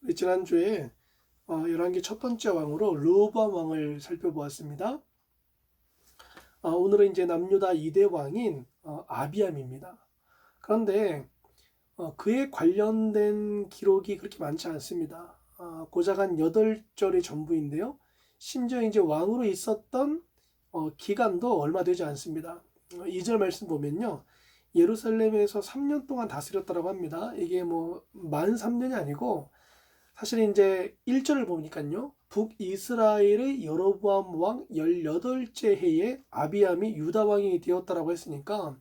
우리 지난주에 열왕기 첫 번째 왕으로 르호보암 왕을 살펴보았습니다. 오늘은 이제 남유다 2대 왕인 아비암입니다. 그런데 그에 관련된 기록이 그렇게 많지 않습니다. 고작 한 8절이 전부인데요. 심지어 이제 왕으로 있었던 기간도 얼마 되지 않습니다. 2절 말씀 보면요. 예루살렘에서 3년 동안 다스렸다고 합니다. 이게 뭐 만 3년이 아니고 사실 이제 1절을 보니까요. 북이스라엘의 여로보암 왕 18째 해에 아비암이 유다 왕이 되었다라고 했으니까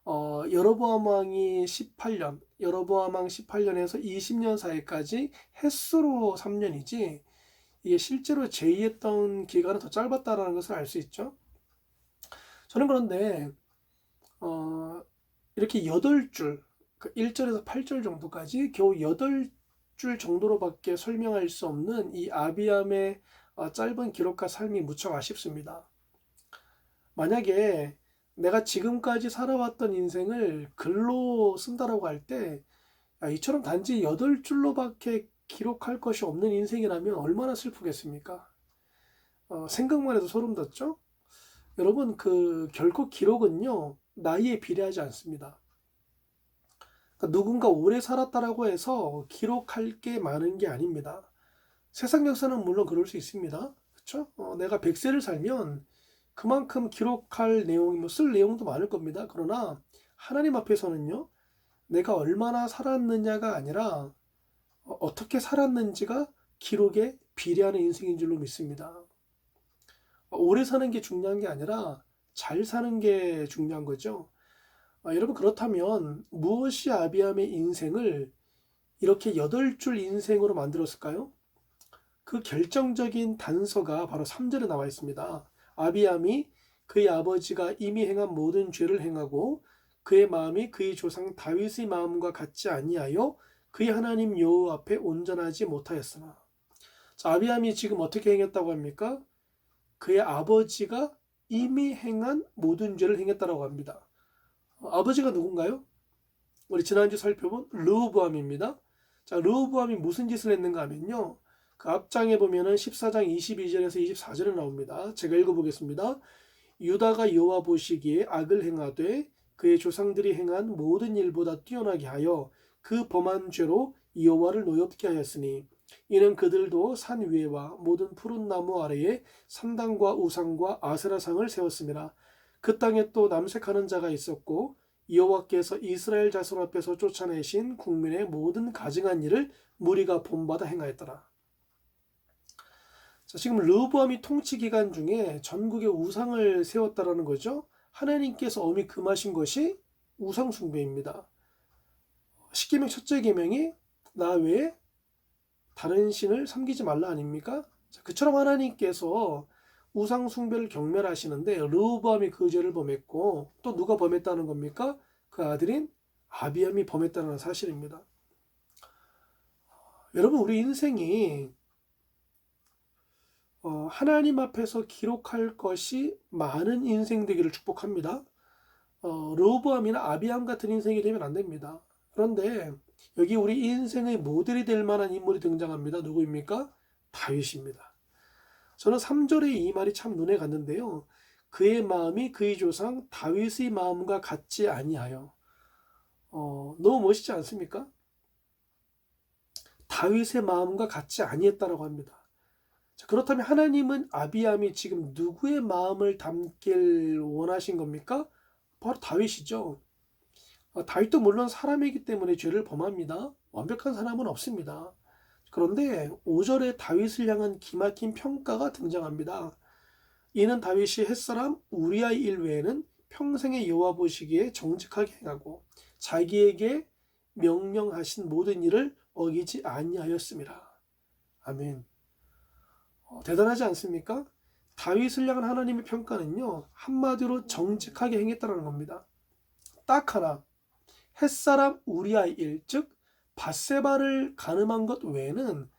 여로보암 왕이 18년, 여로보암 왕 18년에서 20년 사이까지 햇수로 3년이지 이게 실제로 제의했던 기간은 더 짧았다라는 것을 알 수 있죠. 저는 그런데 이렇게 8줄, 1절에서 8절 정도까지 겨우 8줄 정도로밖에 설명할 수 없는 이 아비암의 짧은 기록과 삶이 무척 아쉽습니다. 만약에 내가 지금까지 살아왔던 인생을 글로 쓴다라고 할 때 이처럼 단지 8줄로밖에 기록할 것이 없는 인생이라면 얼마나 슬프겠습니까? 생각만 해도 소름 돋죠? 여러분, 결코 기록은요 나이에 비례하지 않습니다. 그러니까 누군가 오래 살았다라고 해서 기록할 게 많은 게 아닙니다. 세상 역사는 물론 그럴 수 있습니다. 그렇죠? 내가 100세를 살면 그만큼 기록할 내용이 쓸 내용도 많을 겁니다. 그러나 하나님 앞에서는요, 내가 얼마나 살았느냐가 아니라 어떻게 살았는지가 기록에 비례하는 인생인 줄로 믿습니다. 오래 사는 게 중요한 게 아니라 잘 사는 게 중요한 거죠. 여러분, 그렇다면 무엇이 아비암의 인생을 이렇게 8줄 인생으로 만들었을까요? 그 결정적인 단서가 바로 3절에 나와 있습니다. 아비암이 그의 아버지가 이미 행한 모든 죄를 행하고 그의 마음이 그의 조상 다윗의 마음과 같지 아니하여 그의 하나님 여호와 앞에 온전하지 못하였으나. 자, 아비암이 지금 어떻게 행했다고 합니까? 그의 아버지가 이미 행한 모든 죄를 행했다고 합니다. 아버지가 누군가요? 우리 지난주 살펴본 르호보암입니다. 자, 르호보암이 무슨 짓을 했는가 하면요. 그 앞장에 보면은 14장 22절에서 24절에 나옵니다. 제가 읽어보겠습니다. 유다가 여호와 보시기에 악을 행하되 그의 조상들이 행한 모든 일보다 뛰어나게 하여 그 범한 죄로 여호와를 노엽게 하였으니 이는 그들도 산 위에와 모든 푸른 나무 아래에 산당과 우상과 아세라상을 세웠습니다. 그 땅에 또 남색하는 자가 있었고 여호와께서 이스라엘 자손 앞에서 쫓아내신 국민의 모든 가증한 일을 무리가 본받아 행하였더라. 자, 지금 르호보암이 통치 기간 중에 전국에 우상을 세웠다라는 거죠. 하나님께서 엄히 금하신 것이 우상 숭배입니다. 십계명 첫째 계명이 나 외에 다른 신을 섬기지 말라 아닙니까? 자, 그처럼 하나님께서 우상 숭배를 경멸하시는데 르호보암이 그 죄를 범했고 또 누가 범했다는 겁니까? 그 아들인 아비암이 범했다는 사실입니다. 여러분, 우리 인생이 하나님 앞에서 기록할 것이 많은 인생 되기를 축복합니다. 르호보암이나 아비암 같은 인생이 되면 안 됩니다. 그런데 여기 우리 인생의 모델이 될 만한 인물이 등장합니다. 누구입니까? 다윗입니다. 저는 3절의 이 말이 참 눈에 갔는데요. 그의 마음이 그의 조상 다윗의 마음과 같지 아니하여. 너무 멋있지 않습니까? 다윗의 마음과 같지 아니했다라고 합니다. 자, 그렇다면 하나님은 아비암이 지금 누구의 마음을 담길 원하신 겁니까? 바로 다윗이죠. 다윗도 물론 사람이기 때문에 죄를 범합니다. 완벽한 사람은 없습니다. 그런데 5절에 다윗을 향한 기막힌 평가가 등장합니다. 이는 다윗이 햇사람 우리아의 일 외에는 평생의 여호와 보시기에 정직하게 행하고 자기에게 명령하신 모든 일을 어기지 아니하였습니다. 아멘. 대단하지 않습니까? 다윗을 향한 하나님의 평가는요, 한마디로 정직하게 행했다는 겁니다. 딱 하나, 햇사람 우리아의 일, 즉 밧세바를 간음한 것 외에는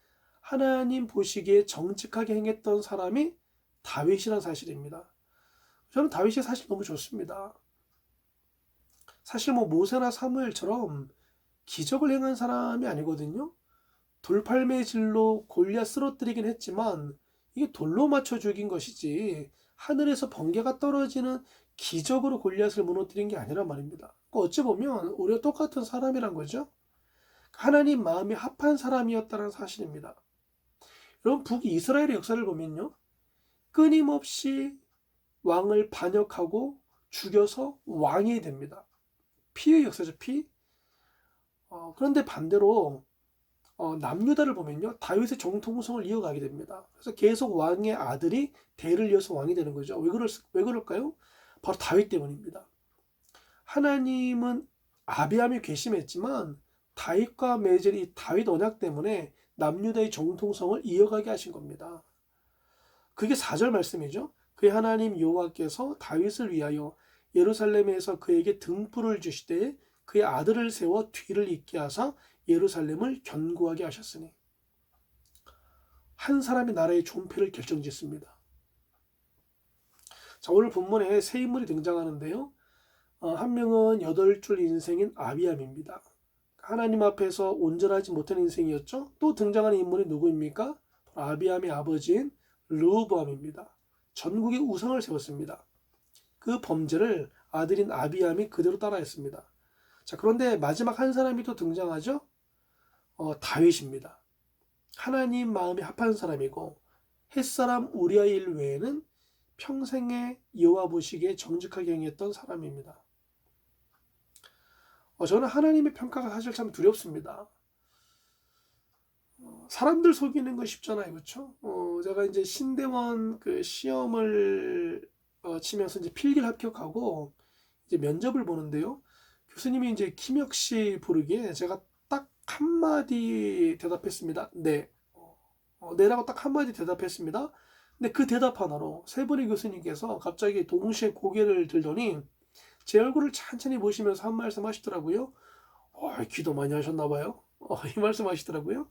하나님 보시기에 정직하게 행했던 사람이 다윗이라는 사실입니다. 저는 다윗이 사실 너무 좋습니다. 사실 뭐 모세나 사무엘처럼 기적을 행한 사람이 아니거든요. 돌팔매질로 골리앗 쓰러뜨리긴 했지만 이게 돌로 맞춰 죽인 것이지 하늘에서 번개가 떨어지는 기적으로 골리앗을 무너뜨린 게 아니란 말입니다. 어찌 보면 우리와 똑같은 사람이란 거죠. 하나님 마음이 합한 사람이었다는 사실입니다. 여러분, 북이스라엘의 역사를 보면요, 끊임없이 왕을 반역하고 죽여서 왕이 됩니다. 피의 역사죠, 피. 그런데 반대로 남유다를 보면요, 다윗의 정통성을 이어가게 됩니다. 그래서 계속 왕의 아들이 대를 이어서 왕이 되는 거죠. 왜 그럴까요? 바로 다윗 때문입니다. 하나님은 아비함이 괘씸했지만 다윗과 맺은 이 다윗 언약 때문에 남유다의 정통성을 이어가게 하신 겁니다. 그게 4절 말씀이죠. 그의 하나님 여호와께서 다윗을 위하여 예루살렘에서 그에게 등불을 주시되 그의 아들을 세워 뒤를 잇게 하사 예루살렘을 견고하게 하셨으니. 한 사람이 나라의 존폐를 결정짓습니다. 자, 오늘 본문에 세 인물이 등장하는데요. 한 명은 8줄 인생인 아비암입니다. 하나님 앞에서 온전하지 못한 인생이었죠. 또 등장하는 인물이 누구입니까? 아비암의 아버지인 르호보암입니다. 전국에 우상을 세웠습니다. 그 범죄를 아들인 아비암이 그대로 따라했습니다. 자, 그런데 마지막 한 사람이 또 등장하죠. 다윗입니다. 하나님 마음이 합한 사람이고 햇사람 우리아의 일 외에는 평생에 여호와 보시기에 정직하게 행했던 사람입니다. 저는 하나님의 평가가 사실 참 두렵습니다. 사람들 속이는 건 쉽잖아요, 그렇죠? 제가 이제 신대원 그 시험을 치면서 이제 필기를 합격하고 이제 면접을 보는데요. 교수님이 이제 김혁 씨 부르기에 제가 딱 한마디 대답했습니다. 네. 네라고 딱 한마디 대답했습니다. 근데 그 대답 하나로 세 분의 교수님께서 갑자기 동시에 고개를 들더니 제 얼굴을 찬찬히 보시면서 한 말씀 하시더라고요. 기도 많이 하셨나 봐요. 이 말씀 하시더라고요.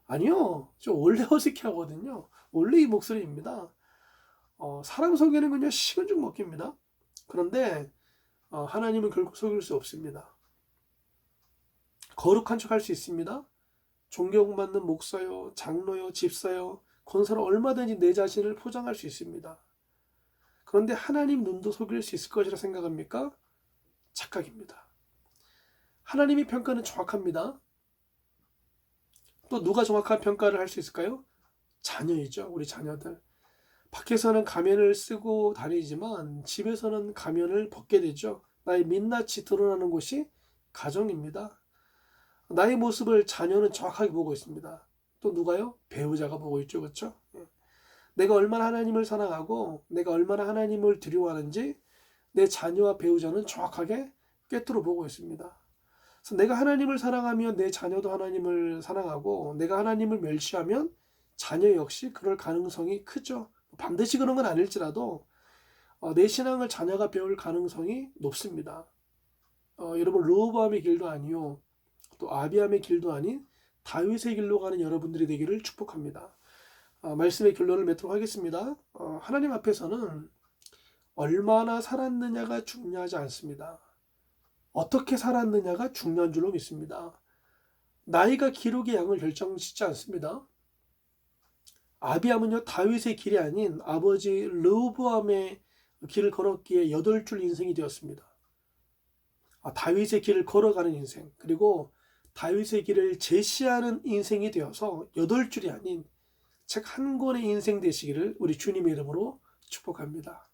아니요. 저 원래 어색해 하거든요. 원래 이 목소리입니다. 사람 속이는 건요, 식은 죽 먹깁니다. 그런데 하나님은 결국 속일 수 없습니다. 거룩한 척 할 수 있습니다. 존경받는 목사요, 장로요, 집사요, 권사로 얼마든지 내 자신을 포장할 수 있습니다. 그런데 하나님 눈도 속일 수 있을 것이라 생각합니까? 착각입니다. 하나님의 평가는 정확합니다. 또 누가 정확한 평가를 할 수 있을까요? 자녀이죠. 우리 자녀들. 밖에서는 가면을 쓰고 다니지만 집에서는 가면을 벗게 되죠. 나의 민낯이 드러나는 곳이 가정입니다. 나의 모습을 자녀는 정확하게 보고 있습니다. 또 누가요? 배우자가 보고 있죠. 그렇죠? 내가 얼마나 하나님을 사랑하고 내가 얼마나 하나님을 두려워하는지 내 자녀와 배우자는 정확하게 꿰뚫어 보고 있습니다. 그래서 내가 하나님을 사랑하면 내 자녀도 하나님을 사랑하고 내가 하나님을 멸시하면 자녀 역시 그럴 가능성이 크죠. 반드시 그런 건 아닐지라도 내 신앙을 자녀가 배울 가능성이 높습니다. 여러분, 르호보암의 길도 아니요 또 아비암의 길도 아닌 다윗의 길로 가는 여러분들이 되기를 축복합니다. 말씀의 결론을 맺도록 하겠습니다. 하나님 앞에서는 얼마나 살았느냐가 중요하지 않습니다. 어떻게 살았느냐가 중요한 줄로 믿습니다. 나이가 기록의 양을 결정짓지 않습니다. 아비암은요, 다윗의 길이 아닌 아버지 르호보암의 길을 걸었기에 8줄 인생이 되었습니다. 다윗의 길을 걸어가는 인생, 그리고 다윗의 길을 제시하는 인생이 되어서 8줄이 아닌 책 한 권의 인생 되시기를 우리 주님의 이름으로 축복합니다.